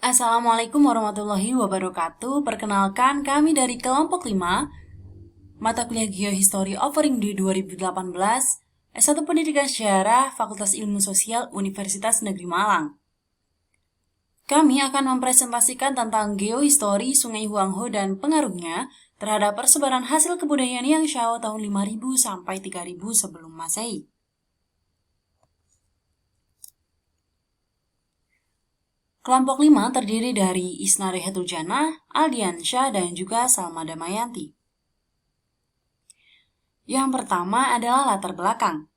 Assalamualaikum warahmatullahi wabarakatuh. Perkenalkan, kami dari kelompok 5, mata kuliah Geohistory offering di 2018, S1 Pendidikan Sejarah, Fakultas Ilmu Sosial, Universitas Negeri Malang. Kami akan mempresentasikan tentang geohistori Sungai Huanghe dan pengaruhnya terhadap persebaran hasil kebudayaan Yang Shao tahun 5000 sampai 3000 sebelum Masehi. Kelompok 5 terdiri dari Isna Rehatul Jannah, Aldiansyah, dan juga Salma Damayanti. Yang pertama adalah latar belakang.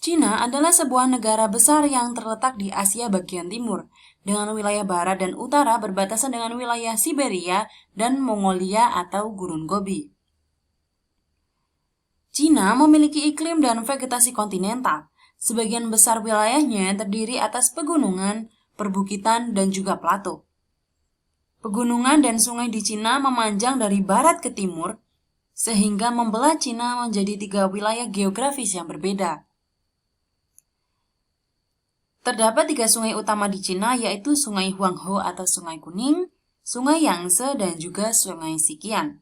Cina adalah sebuah negara besar yang terletak di Asia bagian timur, dengan wilayah barat dan utara berbatasan dengan wilayah Siberia dan Mongolia atau Gurun Gobi. Cina memiliki iklim dan vegetasi kontinental. Sebagian besar wilayahnya terdiri atas pegunungan, perbukitan, dan juga plato. Pegunungan dan sungai di Cina memanjang dari barat ke timur, sehingga membelah Cina menjadi 3 wilayah geografis yang berbeda. Terdapat 3 sungai utama di Cina, yaitu Sungai Huanghe atau Sungai Kuning, Sungai Yangtze, dan juga Sungai Siqian.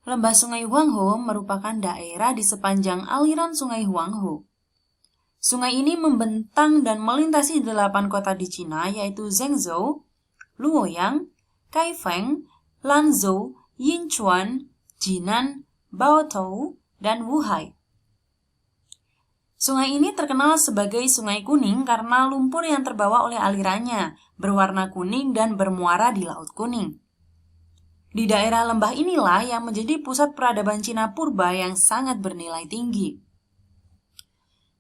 Lembah Sungai Huanghe merupakan daerah di sepanjang aliran Sungai Huanghe. Sungai ini membentang dan melintasi 8 kota di Cina, yaitu Zhengzhou, Luoyang, Kaifeng, Lanzhou, Yinchuan, Jinan, Baotou, dan Wuhai. Sungai ini terkenal sebagai Sungai Kuning karena lumpur yang terbawa oleh alirannya berwarna kuning dan bermuara di Laut Kuning. Di daerah lembah inilah yang menjadi pusat peradaban Cina purba yang sangat bernilai tinggi.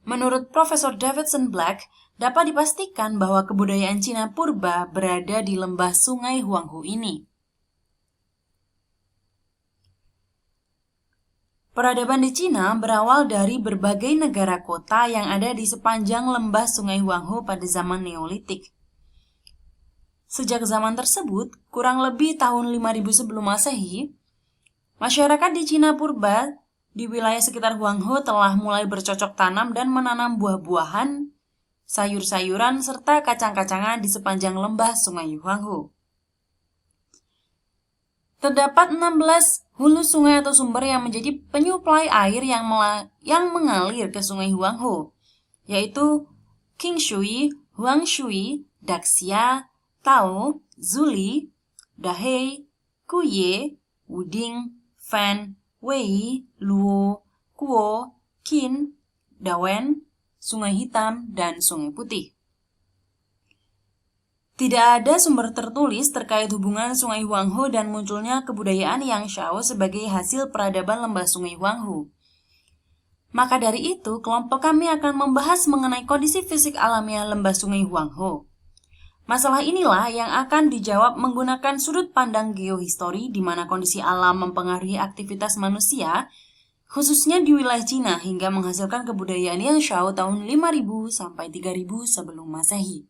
Menurut Profesor Davidson Black, dapat dipastikan bahwa kebudayaan Cina purba berada di lembah Sungai Huanghe ini. Peradaban di Cina berawal dari berbagai negara kota yang ada di sepanjang lembah Sungai Huanghe pada zaman Neolitik. Sejak zaman tersebut, kurang lebih tahun 5000 sebelum Masehi, masyarakat di Cina purba di wilayah sekitar Huanghe telah mulai bercocok tanam dan menanam buah-buahan, sayur-sayuran, serta kacang-kacangan di sepanjang lembah Sungai Huanghe. Terdapat 16 hulu sungai atau sumber yang menjadi penyuplai air yang mengalir ke Sungai Huanghe, yaitu Qingshui, Huangshui, Daxia, Tao, Zuli, Dahei, Kuye, Wuding, Fan, Wei, Luo, Kuo, Qin, Dawen, Sungai Hitam, dan Sungai Putih. Tidak ada sumber tertulis terkait hubungan Sungai Huanghe dan munculnya kebudayaan Yang Shao sebagai hasil peradaban lembah Sungai Huanghe. Maka dari itu, kelompok kami akan membahas mengenai kondisi fisik alamiah lembah Sungai Huanghe. Masalah inilah yang akan dijawab menggunakan sudut pandang geohistori di mana kondisi alam mempengaruhi aktivitas manusia, khususnya di wilayah Cina hingga menghasilkan kebudayaan Yang Shao tahun 5000 sampai 3000 sebelum Masehi.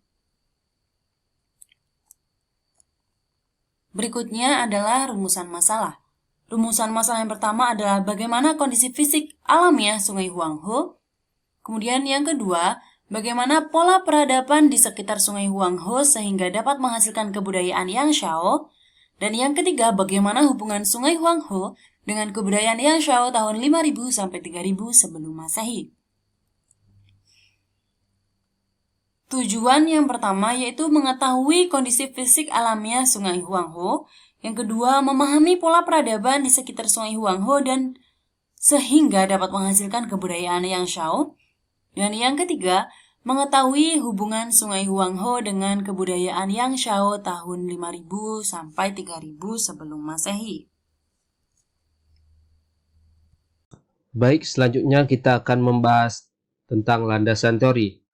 Berikutnya adalah rumusan masalah. Rumusan masalah yang pertama adalah bagaimana kondisi fisik alamiah Sungai Huanghe. Kemudian yang kedua, bagaimana pola peradaban di sekitar Sungai Huanghe sehingga dapat menghasilkan kebudayaan Yang Shao. Dan yang ketiga, bagaimana hubungan Sungai Huanghe dengan kebudayaan Yang Shao tahun 5000 sampai 3000 sebelum Masehi. Tujuan yang pertama yaitu mengetahui kondisi fisik alamiah Sungai Huanghe. Yang kedua, memahami pola peradaban di sekitar Sungai Huanghe dan sehingga dapat menghasilkan kebudayaan Yang Shao. Dan yang ketiga, mengetahui hubungan Sungai Huanghe dengan kebudayaan Yang Shao tahun 5000 sampai 3000 sebelum Masehi. Baik, selanjutnya kita akan membahas tentang landasan teori.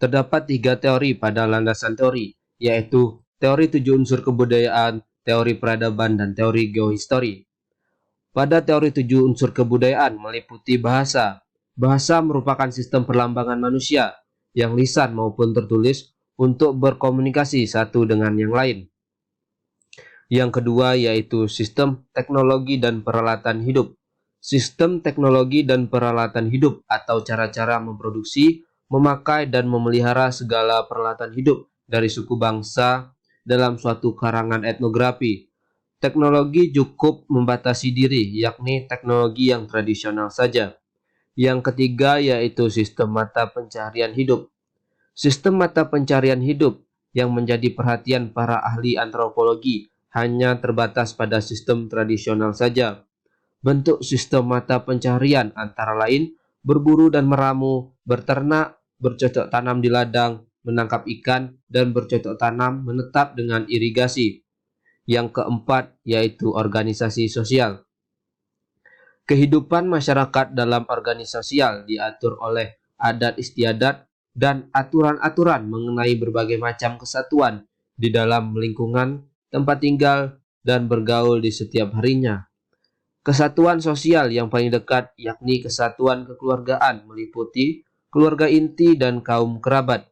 Terdapat 3 teori pada landasan teori, yaitu teori 7 unsur kebudayaan, teori peradaban, dan teori geohistori. Pada teori 7 unsur kebudayaan meliputi bahasa. Bahasa merupakan sistem perlambangan manusia, yang lisan maupun tertulis, untuk berkomunikasi satu dengan yang lain. Yang kedua yaitu sistem teknologi dan peralatan hidup. Sistem teknologi dan peralatan hidup atau cara-cara memproduksi, memakai dan memelihara segala peralatan hidup dari suku bangsa dalam suatu karangan etnografi. Teknologi cukup membatasi diri, yakni teknologi yang tradisional saja. Yang ketiga yaitu sistem mata pencaharian hidup. Sistem mata pencaharian hidup yang menjadi perhatian para ahli antropologi hanya terbatas pada sistem tradisional saja. Bentuk sistem mata pencaharian antara lain berburu dan meramu, berternak, bercocok tanam di ladang, menangkap ikan, dan bercocok tanam menetap dengan irigasi. Yang keempat yaitu organisasi sosial. Kehidupan masyarakat dalam organisasi sosial diatur oleh adat istiadat dan aturan-aturan mengenai berbagai macam kesatuan di dalam lingkungan, tempat tinggal, dan bergaul di setiap harinya. Kesatuan sosial yang paling dekat yakni kesatuan kekeluargaan meliputi keluarga inti dan kaum kerabat.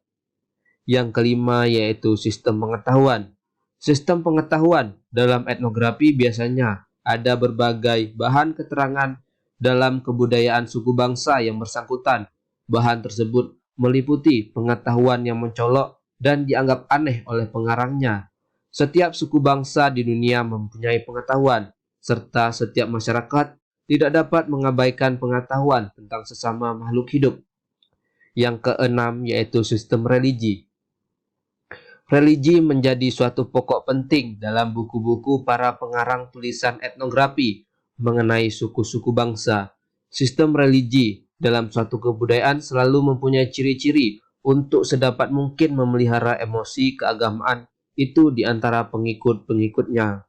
Yang kelima yaitu sistem pengetahuan. Sistem pengetahuan dalam etnografi biasanya ada berbagai bahan keterangan dalam kebudayaan suku bangsa yang bersangkutan. Bahan tersebut meliputi pengetahuan yang mencolok dan dianggap aneh oleh pengarangnya. Setiap suku bangsa di dunia mempunyai pengetahuan, serta setiap masyarakat tidak dapat mengabaikan pengetahuan tentang sesama makhluk hidup. Yang keenam yaitu sistem religi. Religi menjadi suatu pokok penting dalam buku-buku para pengarang tulisan etnografi mengenai suku-suku bangsa. Sistem religi dalam suatu kebudayaan selalu mempunyai ciri-ciri untuk sedapat mungkin memelihara emosi keagamaan itu di antara pengikut-pengikutnya.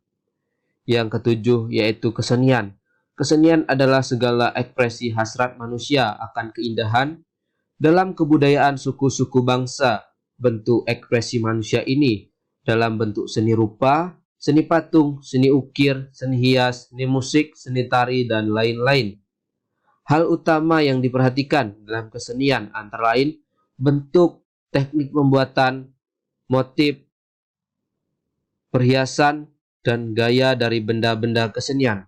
Yang ketujuh yaitu kesenian. Kesenian adalah segala ekspresi hasrat manusia akan keindahan. Dalam kebudayaan suku-suku bangsa, bentuk ekspresi manusia ini dalam bentuk seni rupa, seni patung, seni ukir, seni hias, seni musik, seni tari, dan lain-lain. Hal utama yang diperhatikan dalam kesenian antara lain bentuk, teknik pembuatan, motif, perhiasan, dan gaya dari benda-benda kesenian.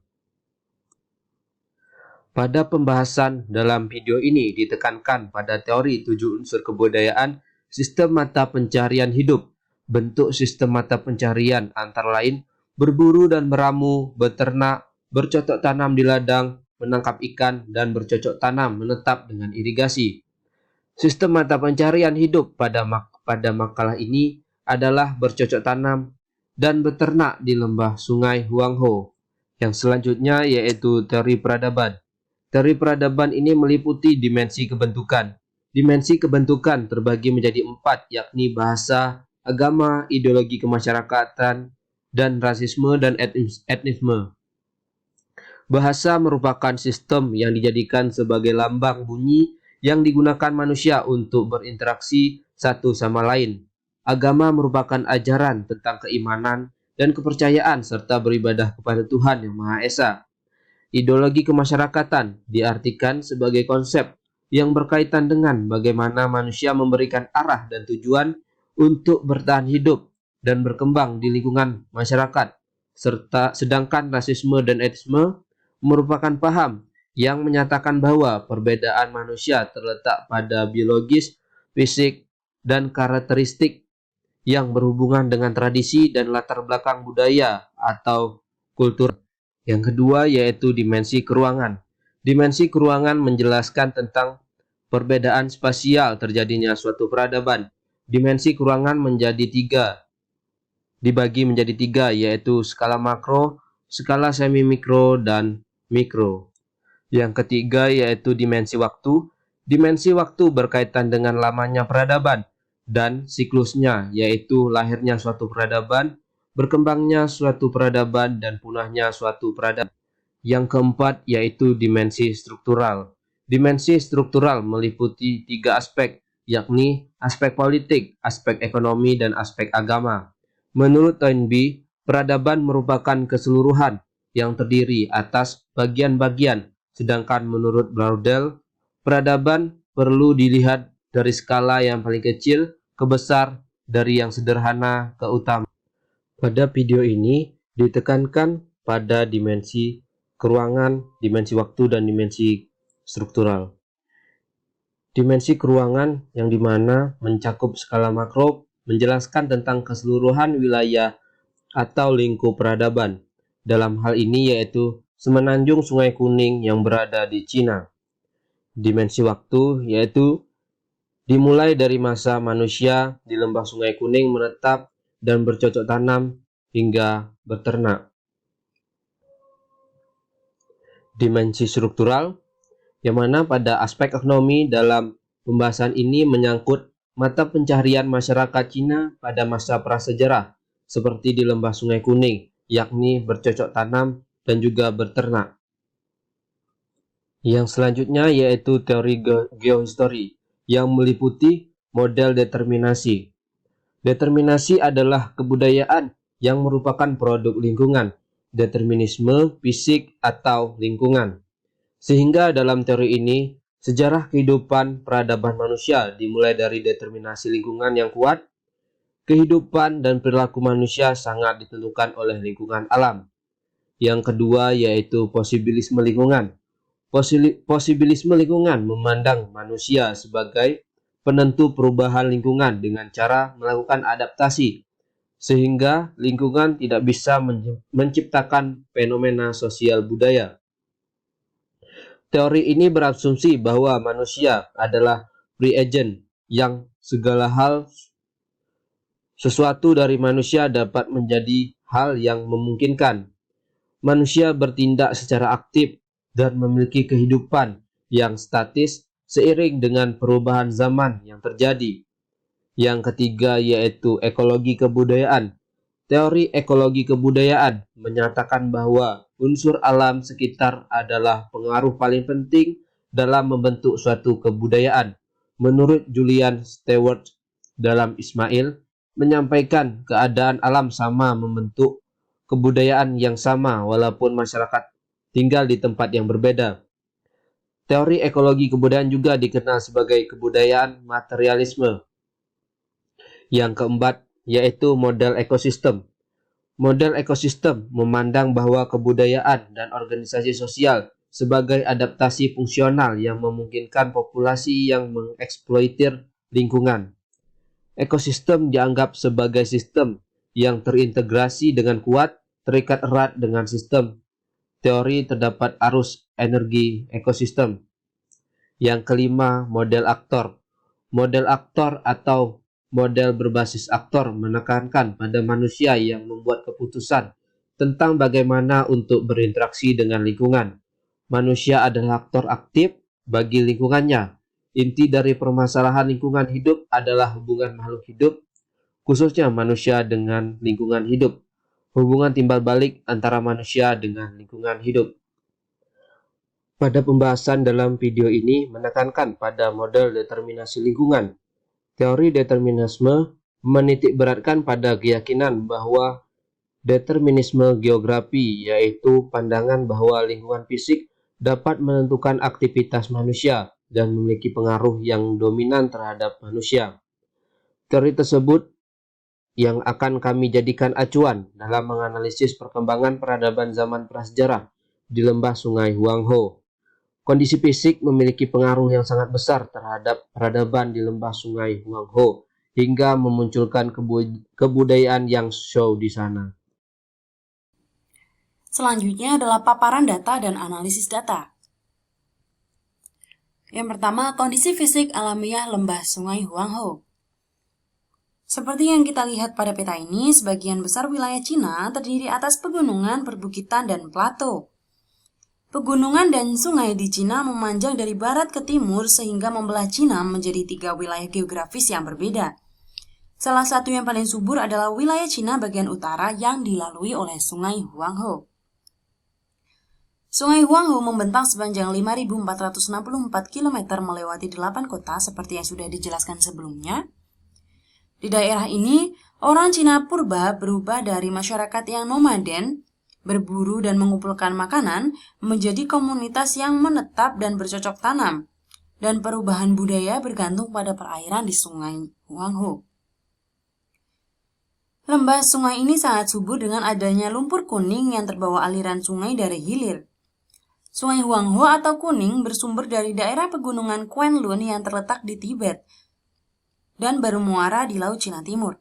Pada pembahasan dalam video ini ditekankan pada teori 7 unsur kebudayaan sistem mata pencaharian hidup. Bentuk sistem mata pencaharian antara lain berburu dan meramu, beternak, bercocok tanam di ladang, menangkap ikan, dan bercocok tanam menetap dengan irigasi. Sistem mata pencaharian hidup pada makalah ini adalah bercocok tanam dan beternak di lembah sungai Huangho. Yang selanjutnya yaitu teori peradaban. Teori peradaban ini meliputi dimensi kebentukan. Dimensi kebentukan terbagi menjadi 4, yakni bahasa, agama, ideologi kemasyarakatan, dan rasisme dan etnisme. Bahasa merupakan sistem yang dijadikan sebagai lambang bunyi yang digunakan manusia untuk berinteraksi satu sama lain. Agama merupakan ajaran tentang keimanan dan kepercayaan serta beribadah kepada Tuhan Yang Maha Esa. Ideologi kemasyarakatan diartikan sebagai konsep yang berkaitan dengan bagaimana manusia memberikan arah dan tujuan untuk bertahan hidup dan berkembang di lingkungan masyarakat. Sedangkan rasisme dan etnisme merupakan paham yang menyatakan bahwa perbedaan manusia terletak pada biologis, fisik, dan karakteristik yang berhubungan dengan tradisi dan latar belakang budaya atau kultur. Yang kedua yaitu dimensi keruangan. Dimensi keruangan menjelaskan tentang perbedaan spasial terjadinya suatu peradaban. Dimensi keruangan dibagi menjadi tiga yaitu skala makro, skala semi mikro, dan mikro. Yang ketiga yaitu dimensi waktu. Dimensi waktu berkaitan dengan lamanya peradaban dan siklusnya yaitu lahirnya suatu peradaban, berkembangnya suatu peradaban, dan punahnya suatu peradaban. Yang keempat yaitu dimensi struktural. Dimensi struktural meliputi 3 aspek, yakni aspek politik, aspek ekonomi, dan aspek agama. Menurut Toynbee, peradaban merupakan keseluruhan yang terdiri atas bagian-bagian, sedangkan menurut Braudel, peradaban perlu dilihat dari skala yang paling kecil ke besar, dari yang sederhana ke utama. Pada video ini ditekankan pada dimensi keruangan, dimensi waktu, dan dimensi struktural. Dimensi keruangan yang dimana mencakup skala makro menjelaskan tentang keseluruhan wilayah atau lingkup peradaban. Dalam hal ini yaitu semenanjung Sungai Kuning yang berada di Cina. Dimensi waktu yaitu dimulai dari masa manusia di lembah Sungai Kuning menetap dan bercocok tanam hingga berternak. Dimensi struktural, yang mana pada aspek ekonomi dalam pembahasan ini menyangkut mata pencaharian masyarakat Cina pada masa prasejarah, seperti di lembah Sungai Kuning, yakni bercocok tanam dan juga berternak. Yang selanjutnya yaitu teori geohistory, yang meliputi model determinasi. Determinasi adalah kebudayaan yang merupakan produk lingkungan, determinisme fisik atau lingkungan. Sehingga dalam teori ini, sejarah kehidupan peradaban manusia dimulai dari determinasi lingkungan yang kuat. Kehidupan dan perilaku manusia sangat ditentukan oleh lingkungan alam. Yang kedua yaitu posibilisme lingkungan. Posibilisme lingkungan memandang manusia sebagai penentu perubahan lingkungan dengan cara melakukan adaptasi, sehingga lingkungan tidak bisa menciptakan fenomena sosial budaya. Teori ini berasumsi bahwa manusia adalah free agent, yang segala hal sesuatu dari manusia dapat menjadi hal yang memungkinkan. Manusia bertindak secara aktif dan memiliki kehidupan yang statis seiring dengan perubahan zaman yang terjadi. Yang ketiga yaitu ekologi kebudayaan. Teori ekologi kebudayaan menyatakan bahwa unsur alam sekitar adalah pengaruh paling penting dalam membentuk suatu kebudayaan. Menurut Julian Stewart dalam Ismail, menyampaikan keadaan alam sama membentuk kebudayaan yang sama walaupun masyarakat tinggal di tempat yang berbeda. Teori ekologi kebudayaan juga dikenal sebagai kebudayaan materialisme. Yang keempat yaitu model ekosistem. Model ekosistem memandang bahwa kebudayaan dan organisasi sosial sebagai adaptasi fungsional yang memungkinkan populasi yang mengeksploitir lingkungan. Ekosistem dianggap sebagai sistem yang terintegrasi dengan kuat, terikat erat dengan sistem teori terdapat arus energi ekosistem. Yang kelima, model aktor. Model aktor atau model berbasis aktor menekankan pada manusia yang membuat keputusan tentang bagaimana untuk berinteraksi dengan lingkungan. Manusia adalah aktor aktif bagi lingkungannya. Inti dari permasalahan lingkungan hidup adalah hubungan makhluk hidup, khususnya manusia dengan lingkungan hidup. Hubungan timbal balik antara manusia dengan lingkungan hidup. Pada pembahasan dalam video ini menekankan pada model determinasi lingkungan. Teori determinisme menitik beratkan pada keyakinan bahwa determinisme geografi, yaitu pandangan bahwa lingkungan fisik dapat menentukan aktivitas manusia dan memiliki pengaruh yang dominan terhadap manusia. Teori tersebut yang akan kami jadikan acuan dalam menganalisis perkembangan peradaban zaman prasejarah di lembah Sungai Huanghe. Kondisi fisik memiliki pengaruh yang sangat besar terhadap peradaban di lembah Sungai Huanghe hingga memunculkan kebudayaan yang show di sana. Selanjutnya adalah paparan data dan analisis data. Yang pertama, kondisi fisik alamiah lembah Sungai Huanghe. Seperti yang kita lihat pada peta ini, sebagian besar wilayah Cina terdiri atas pegunungan, perbukitan, dan plato. Pegunungan dan sungai di Cina memanjang dari barat ke timur sehingga membelah Cina menjadi 3 wilayah geografis yang berbeda. Salah satu yang paling subur adalah wilayah Cina bagian utara yang dilalui oleh Sungai Huanghe. Sungai Huanghe membentang sepanjang 5.464 km melewati 8 kota seperti yang sudah dijelaskan sebelumnya. Di daerah ini, orang Cina purba berubah dari masyarakat yang nomaden, berburu dan mengumpulkan makanan, menjadi komunitas yang menetap dan bercocok tanam, dan perubahan budaya bergantung pada perairan di Sungai Huanghe. Lembah sungai ini sangat subur dengan adanya lumpur kuning yang terbawa aliran sungai dari hilir. Sungai Huangho atau Kuning bersumber dari daerah pegunungan Kwenlun yang terletak di Tibet dan bermuara di Laut Cina Timur.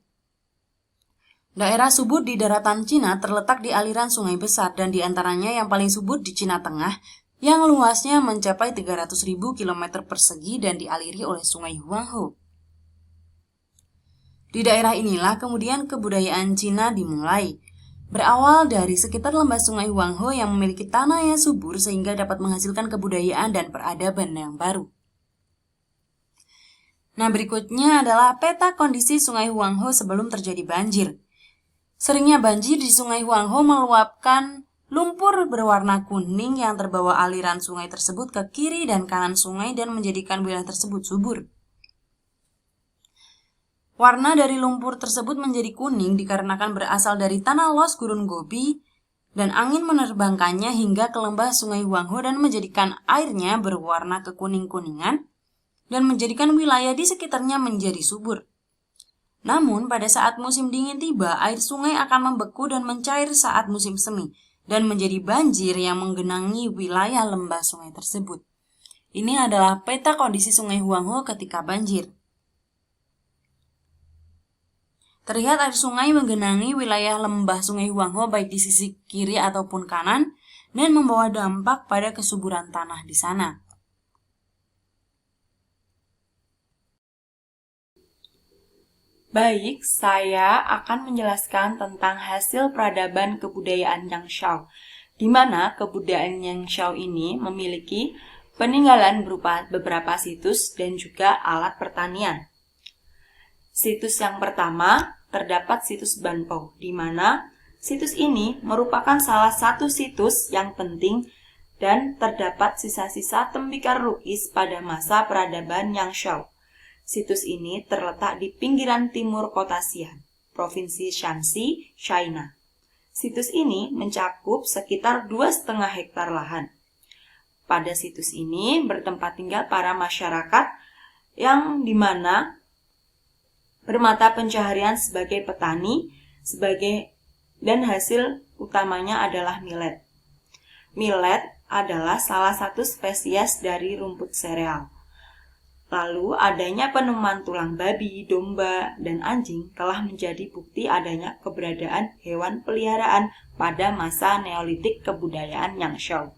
Daerah subur di daratan Cina terletak di aliran sungai besar dan diantaranya yang paling subur di Cina Tengah yang luasnya mencapai 300.000 km persegi dan dialiri oleh Sungai Huangho. Di daerah inilah kemudian kebudayaan Cina dimulai. Berawal dari sekitar lembah Sungai Huangho yang memiliki tanah yang subur sehingga dapat menghasilkan kebudayaan dan peradaban yang baru. Nah, berikutnya adalah peta kondisi Sungai Huangho sebelum terjadi banjir. Seringnya banjir di Sungai Huangho meluapkan lumpur berwarna kuning yang terbawa aliran sungai tersebut ke kiri dan kanan sungai dan menjadikan wilayah tersebut subur. Warna dari lumpur tersebut menjadi kuning dikarenakan berasal dari tanah los gurun Gobi dan angin menerbangkannya hingga ke lembah Sungai Huangho dan menjadikan airnya berwarna kekuning-kuningan dan menjadikan wilayah di sekitarnya menjadi subur. Namun, pada saat musim dingin tiba, air sungai akan membeku dan mencair saat musim semi, dan menjadi banjir yang menggenangi wilayah lembah sungai tersebut. Ini adalah peta kondisi Sungai Huangho ketika banjir. Terlihat air sungai menggenangi wilayah lembah Sungai Huangho baik di sisi kiri ataupun kanan, dan membawa dampak pada kesuburan tanah di sana. Baik, saya akan menjelaskan tentang hasil peradaban kebudayaan Yangshao, di mana kebudayaan Yangshao ini memiliki peninggalan berupa beberapa situs dan juga alat pertanian. Situs yang pertama terdapat situs Banpo, di mana situs ini merupakan salah satu situs yang penting dan terdapat sisa-sisa tembikar lukis pada masa peradaban Yangshao. Situs ini terletak di pinggiran timur kota Xi'an, Provinsi Shanxi, China. Situs ini mencakup sekitar 2,5 hektar lahan. Pada situs ini bertempat tinggal para masyarakat yang dimana bermata pencaharian sebagai petani, dan hasil utamanya adalah millet. Millet adalah salah satu spesies dari rumput sereal. Lalu adanya penemuan tulang babi, domba, dan anjing telah menjadi bukti adanya keberadaan hewan peliharaan pada masa Neolitik kebudayaan Yangshao.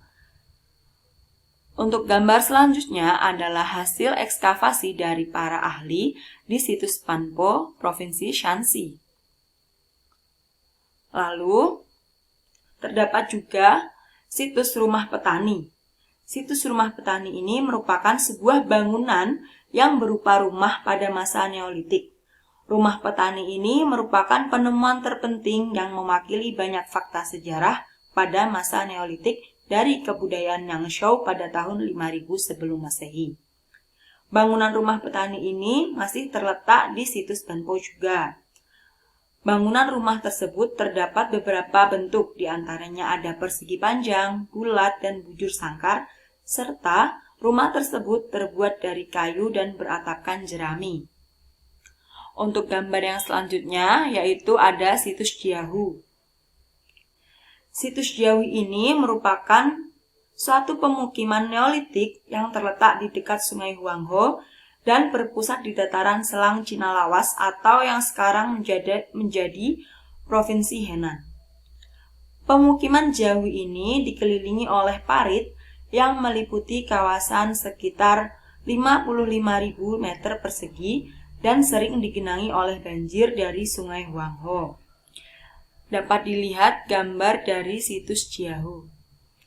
Untuk gambar selanjutnya adalah hasil ekskavasi dari para ahli di situs Banpo, Provinsi Shanxi. Lalu terdapat juga situs rumah petani. Situs rumah petani ini merupakan sebuah bangunan yang berupa rumah pada masa Neolitik. Rumah petani ini merupakan penemuan terpenting yang mewakili banyak fakta sejarah pada masa Neolitik dari kebudayaan Yangshao pada tahun 5000 sebelum Masehi. Bangunan rumah petani ini masih terletak di situs Banpo juga. Bangunan rumah tersebut terdapat beberapa bentuk, diantaranya ada persegi panjang, bulat, dan bujur sangkar, serta rumah tersebut terbuat dari kayu dan beratapkan jerami. Untuk gambar yang selanjutnya yaitu ada situs Jiahu. Situs Jiahu ini merupakan suatu pemukiman Neolitik yang terletak di dekat Sungai Huangho dan berpusat di dataran Selang Cina Lawas atau yang sekarang menjadi Provinsi Henan. Pemukiman Jiahu ini dikelilingi oleh parit yang meliputi kawasan sekitar 55.000 meter persegi dan sering digenangi oleh banjir dari Sungai Huangho. Dapat dilihat gambar dari situs Jiahu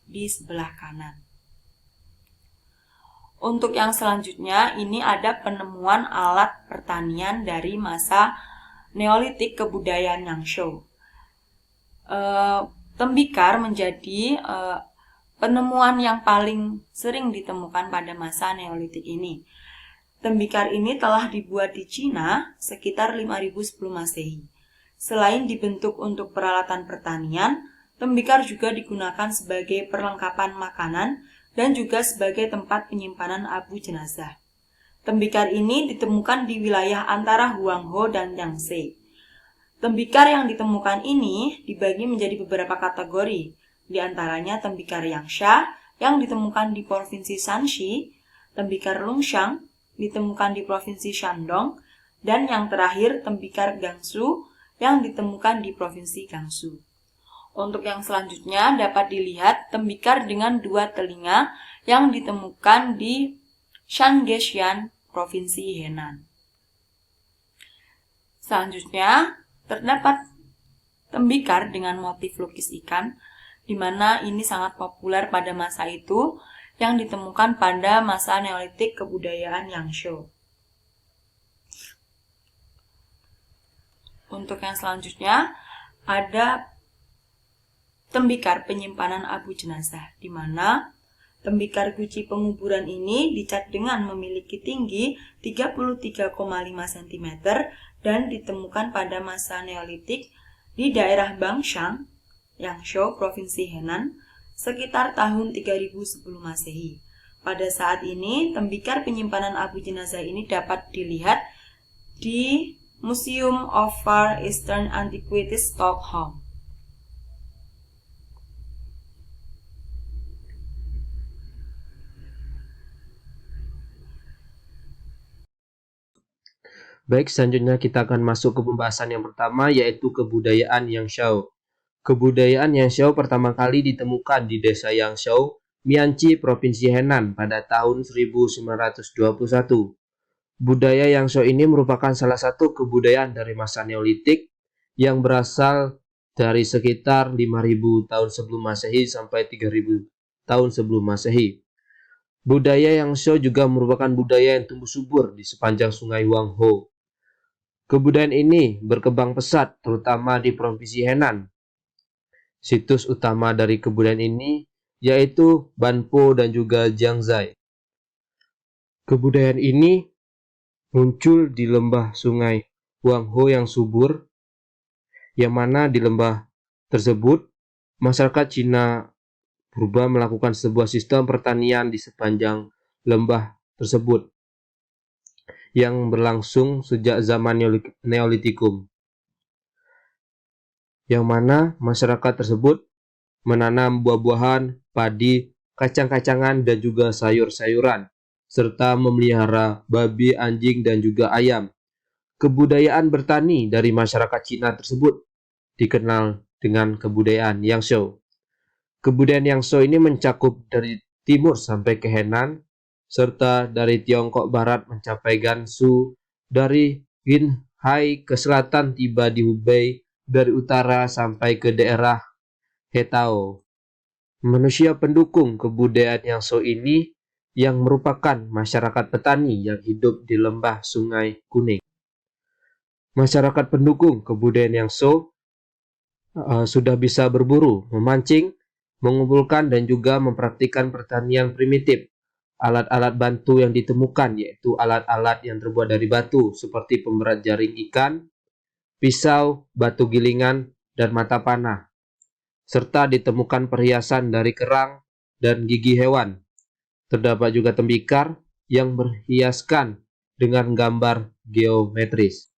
di sebelah kanan. Untuk yang selanjutnya, ini ada penemuan alat pertanian dari masa Neolitik kebudayaan Yangshao. Tembikar menjadi penemuan yang paling sering ditemukan pada masa Neolitik ini. Tembikar ini telah dibuat di Cina sekitar 5000 sebelum Masehi. Selain dibentuk untuk peralatan pertanian, tembikar juga digunakan sebagai perlengkapan makanan dan juga sebagai tempat penyimpanan abu jenazah. Tembikar ini ditemukan di wilayah antara Huangho dan Yangtze. Tembikar yang ditemukan ini dibagi menjadi beberapa kategori, di antaranya tembikar Yangsha yang ditemukan di Provinsi Shanxi, tembikar Lungshan ditemukan di Provinsi Shandong, dan yang terakhir tembikar Gansu yang ditemukan di Provinsi Gansu. Untuk yang selanjutnya dapat dilihat tembikar dengan 2 telinga yang ditemukan di Shangeshan, Provinsi Henan. Selanjutnya terdapat tembikar dengan motif lukis ikan, di mana ini sangat populer pada masa itu, yang ditemukan pada masa Neolitik kebudayaan Yangzhou. Untuk yang selanjutnya ada tembikar penyimpanan abu jenazah, di mana tembikar guci penguburan ini dicat dengan memiliki tinggi 33,5 cm dan ditemukan pada masa Neolitik di daerah Bangshan, Yangzhou, Provinsi Henan, sekitar tahun 3000 sebelum Masehi. Pada saat ini, tembikar penyimpanan abu jenazah ini dapat dilihat di Museum of Far Eastern Antiquities, Stockholm. Baik, selanjutnya kita akan masuk ke pembahasan yang pertama, yaitu kebudayaan Yangzhou. Kebudayaan Yangzhou pertama kali ditemukan di desa Yangzhou, Mianchi, Provinsi Henan pada tahun 1921. Budaya Yangzhou ini merupakan salah satu kebudayaan dari masa Neolitik yang berasal dari sekitar 5000 tahun sebelum Masehi sampai 3000 tahun sebelum Masehi. Budaya Yangzhou juga merupakan budaya yang tumbuh subur di sepanjang Sungai Huanghe. Kebudayaan ini berkembang pesat terutama di Provinsi Henan. Situs utama dari kebudayaan ini yaitu Banpo dan juga Jiangzhai. Kebudayaan ini muncul di lembah Sungai Huanghe yang subur, yang mana di lembah tersebut masyarakat Cina purba melakukan sebuah sistem pertanian di sepanjang lembah tersebut yang berlangsung sejak zaman Neolitikum, yang mana masyarakat tersebut menanam buah-buahan, padi, kacang-kacangan, dan juga sayur-sayuran, serta memelihara babi, anjing, dan juga ayam. Kebudayaan bertani dari masyarakat Cina tersebut dikenal dengan kebudayaan Yangzhou. Kebudayaan Yangzhou ini mencakup dari timur sampai ke Henan, serta dari Tiongkok Barat mencapai Gansu, dari Qinghai ke selatan tiba di Hubei, dari utara sampai ke daerah Hetao. Manusia pendukung kebudayaan Yangzhou ini yang merupakan masyarakat petani yang hidup di lembah Sungai Kuning. Masyarakat pendukung kebudayaan Yangzhou sudah bisa berburu, memancing, mengumpulkan dan juga mempraktikkan pertanian primitif. Alat-alat bantu yang ditemukan yaitu alat-alat yang terbuat dari batu seperti pemberat jaring ikan, pisau, batu gilingan, dan mata panah. Serta ditemukan perhiasan dari kerang dan gigi hewan. Terdapat juga tembikar yang berhiaskan dengan gambar geometris.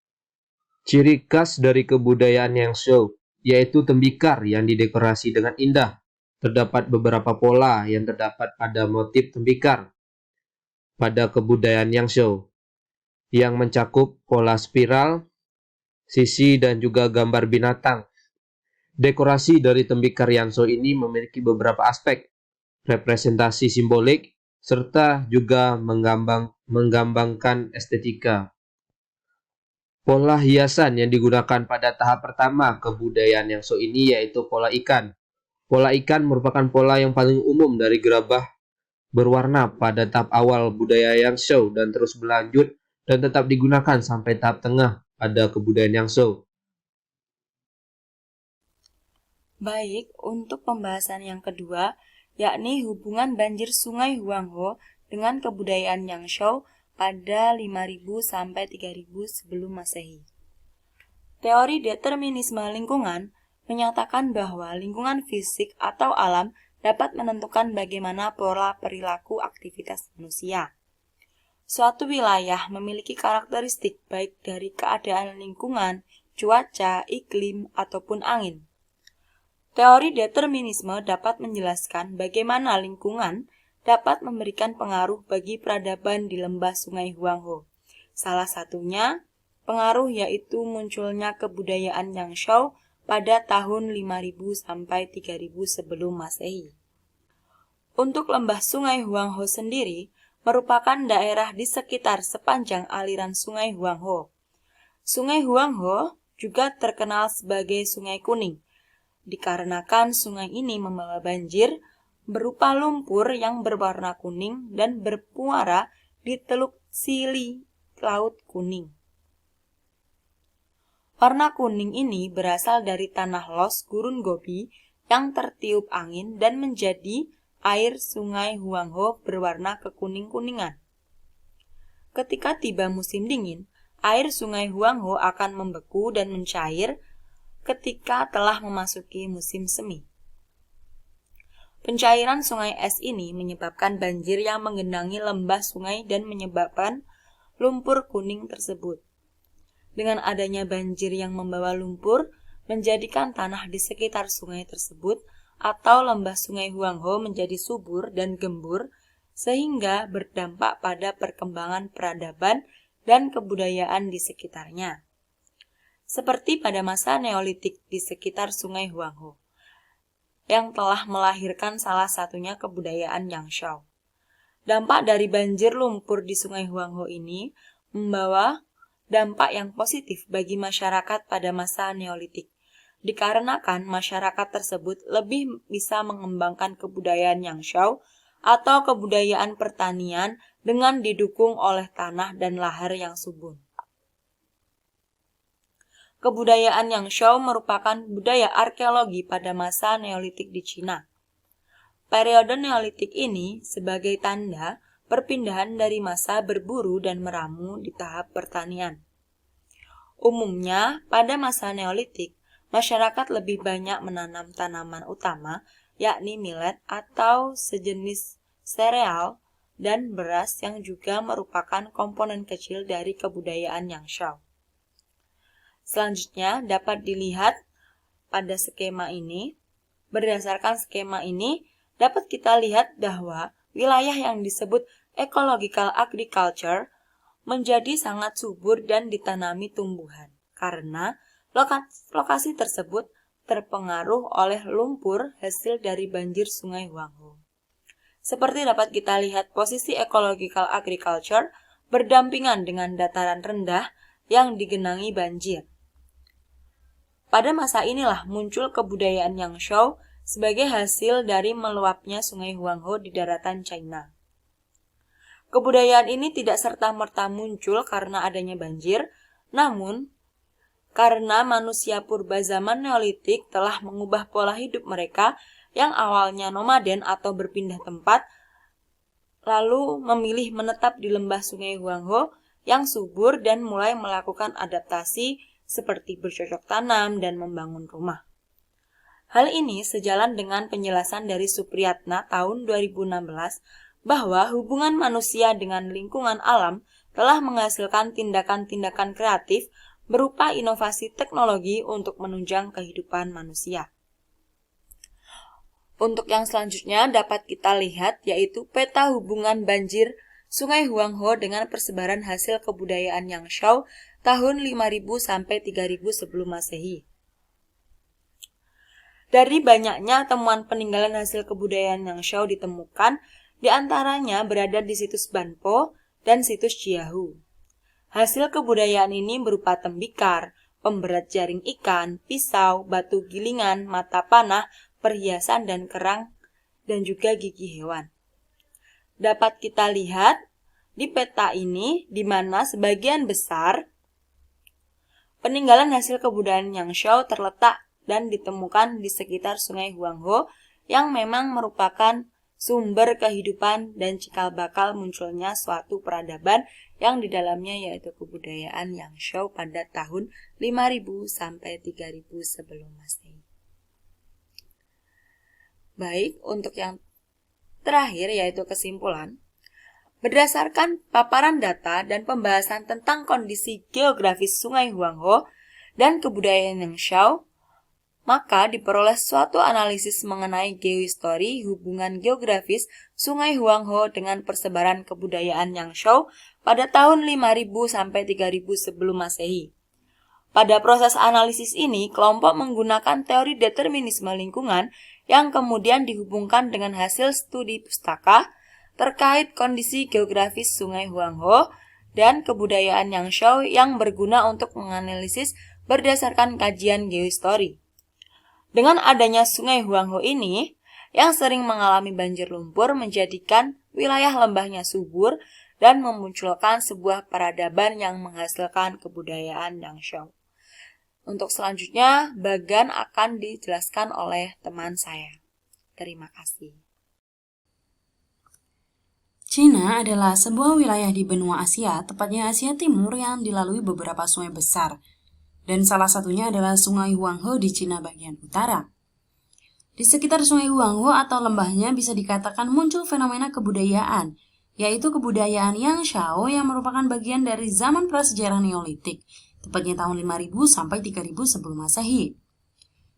Ciri khas dari kebudayaan Yangzhou yaitu tembikar yang didekorasi dengan indah. Terdapat beberapa pola yang terdapat pada motif tembikar pada kebudayaan Yangzhou, yang mencakup pola spiral, sisi, dan juga gambar binatang. Dekorasi dari tembikar Yangzhou ini memiliki beberapa aspek, representasi simbolik, serta juga menggambarkan estetika. Pola hiasan yang digunakan pada tahap pertama kebudayaan Yangzhou ini yaitu pola ikan. Pola ikan merupakan pola yang paling umum dari gerabah berwarna pada tahap awal budaya Yangzhou dan terus berlanjut dan tetap digunakan sampai tahap tengah pada kebudayaan Yangzhou. Baik, untuk pembahasan yang kedua, yakni hubungan banjir Sungai Huanghe dengan kebudayaan Yangzhou pada 5000 sampai 3000 sebelum Masehi. Teori determinisme lingkungan menyatakan bahwa lingkungan fisik atau alam dapat menentukan bagaimana pola perilaku aktivitas manusia. Suatu wilayah memiliki karakteristik baik dari keadaan lingkungan, cuaca, iklim, ataupun angin. Teori determinisme dapat menjelaskan bagaimana lingkungan dapat memberikan pengaruh bagi peradaban di lembah Sungai Huanghe. Salah satunya pengaruh yaitu munculnya kebudayaan Yangshao pada tahun 5000 sampai 3000 sebelum Masehi. Untuk lembah Sungai Huanghe sendiri merupakan daerah di sekitar sepanjang aliran Sungai Huanghe. Sungai Huanghe juga terkenal sebagai Sungai Kuning, dikarenakan sungai ini membawa banjir berupa lumpur yang berwarna kuning dan bermuara di Teluk Sili, Laut Kuning. Warna kuning ini berasal dari tanah los gurun Gobi yang tertiup angin dan menjadi air Sungai Huanghe berwarna kekuning-kuningan. Ketika tiba musim dingin, air Sungai Huanghe akan membeku dan mencair ketika telah memasuki musim semi. Pencairan sungai es ini menyebabkan banjir yang menggenangi lembah sungai dan menyebabkan lumpur kuning tersebut. Dengan adanya banjir yang membawa lumpur, menjadikan tanah di sekitar sungai tersebut atau lembah Sungai Huanghe menjadi subur dan gembur, sehingga berdampak pada perkembangan peradaban dan kebudayaan di sekitarnya. Seperti pada masa Neolitik di sekitar Sungai Huanghe, yang telah melahirkan salah satunya kebudayaan Yangshao. Dampak dari banjir lumpur di Sungai Huanghe ini membawa dampak yang positif bagi masyarakat pada masa Neolitik, dikarenakan masyarakat tersebut lebih bisa mengembangkan kebudayaan Yangshao atau kebudayaan pertanian dengan didukung oleh tanah dan lahar yang subur. Kebudayaan Yangshao merupakan budaya arkeologi pada masa Neolitik di Cina. Periode Neolitik ini sebagai tanda perpindahan dari masa berburu dan meramu di tahap pertanian. Umumnya, pada masa Neolitik, masyarakat lebih banyak menanam tanaman utama, yakni millet atau sejenis sereal, dan beras yang juga merupakan komponen kecil dari kebudayaan Yangshao. Selanjutnya dapat dilihat pada skema ini. Berdasarkan skema ini, dapat kita lihat bahwa wilayah yang disebut ecological agriculture menjadi sangat subur dan ditanami tumbuhan, karena lokasi tersebut terpengaruh oleh lumpur hasil dari banjir Sungai Huanghe. Seperti dapat kita lihat, posisi ecological agriculture berdampingan dengan dataran rendah yang digenangi banjir. Pada masa inilah muncul kebudayaan Yangshao sebagai hasil dari meluapnya Sungai Huanghe di daratan China. Kebudayaan ini tidak serta-merta muncul karena adanya banjir, namun karena manusia purba zaman Neolitik telah mengubah pola hidup mereka yang awalnya nomaden atau berpindah tempat, lalu memilih menetap di lembah Sungai Huanghe yang subur dan mulai melakukan adaptasi seperti bercocok tanam dan membangun rumah. Hal ini sejalan dengan penjelasan dari Supriyatna tahun 2016 bahwa hubungan manusia dengan lingkungan alam telah menghasilkan tindakan-tindakan kreatif berupa inovasi teknologi untuk menunjang kehidupan manusia. Untuk yang selanjutnya dapat kita lihat yaitu peta hubungan banjir Sungai Huanghe dengan persebaran hasil kebudayaan Yangshao tahun 5000 sampai 3000 sebelum Masehi. Dari banyaknya temuan peninggalan hasil kebudayaan Yangshao ditemukan, di antaranya berada di situs Banpo dan situs Jiahu. Hasil kebudayaan ini berupa tembikar, pemberat jaring ikan, pisau, batu gilingan, mata panah, perhiasan dan kerang, dan juga gigi hewan. Dapat kita lihat di peta ini di mana sebagian besar peninggalan hasil kebudayaan Yangshao terletak dan ditemukan di sekitar Sungai Huanghe yang memang merupakan sumber kehidupan dan cikal bakal munculnya suatu peradaban yang di dalamnya yaitu kebudayaan Yangshao pada tahun 5000 sampai 3000 sebelum Masehi. Baik, untuk yang terakhir yaitu kesimpulan. Berdasarkan paparan data dan pembahasan tentang kondisi geografis Sungai Huanghe dan kebudayaan Yangshao, maka diperoleh suatu analisis mengenai geohistori hubungan geografis Sungai Huanghe dengan persebaran kebudayaan Yangshao pada tahun 5000 sampai 3000 sebelum Masehi. Pada proses analisis ini, kelompok menggunakan teori determinisme lingkungan yang kemudian dihubungkan dengan hasil studi pustaka terkait kondisi geografis Sungai Huanghe dan kebudayaan Yangshao yang berguna untuk menganalisis berdasarkan kajian geohistori. Dengan adanya Sungai Huanghe ini, yang sering mengalami banjir lumpur menjadikan wilayah lembahnya subur dan memunculkan sebuah peradaban yang menghasilkan kebudayaan Yangshao. Untuk selanjutnya, bagan akan dijelaskan oleh teman saya. Terima kasih. Cina adalah sebuah wilayah di benua Asia, tepatnya Asia Timur yang dilalui beberapa sungai besar, dan salah satunya adalah Sungai Huanghe di Cina bagian utara. Di sekitar Sungai Huanghe atau lembahnya bisa dikatakan muncul fenomena kebudayaan, yaitu kebudayaan Yangshao yang merupakan bagian dari zaman prasejarah Neolitik, tepatnya tahun 5000 sampai 3000 sebelum Masehi.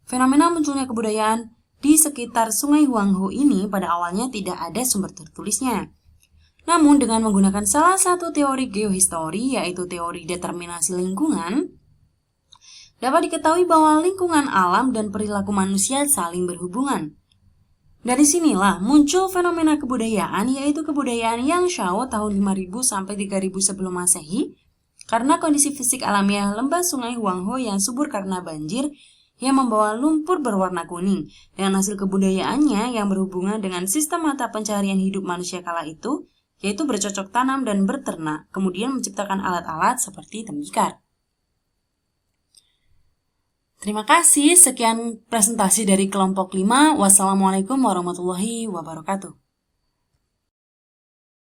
Fenomena munculnya kebudayaan di sekitar Sungai Huanghe ini pada awalnya tidak ada sumber tertulisnya. Namun dengan menggunakan salah satu teori geohistori, yaitu teori determinasi lingkungan, dapat diketahui bahwa lingkungan alam dan perilaku manusia saling berhubungan. Dari sinilah muncul fenomena kebudayaan, yaitu kebudayaan Yangshao tahun 5000 sampai 3000 sebelum Masehi, karena kondisi fisik alamiah lembah Sungai Huanghe yang subur karena banjir yang membawa lumpur berwarna kuning, dengan hasil kebudayaannya yang berhubungan dengan sistem mata pencaharian hidup manusia kala itu, yaitu bercocok tanam dan berternak, kemudian menciptakan alat-alat seperti tembikar. Terima kasih, sekian presentasi dari kelompok 5. Wassalamualaikum warahmatullahi wabarakatuh.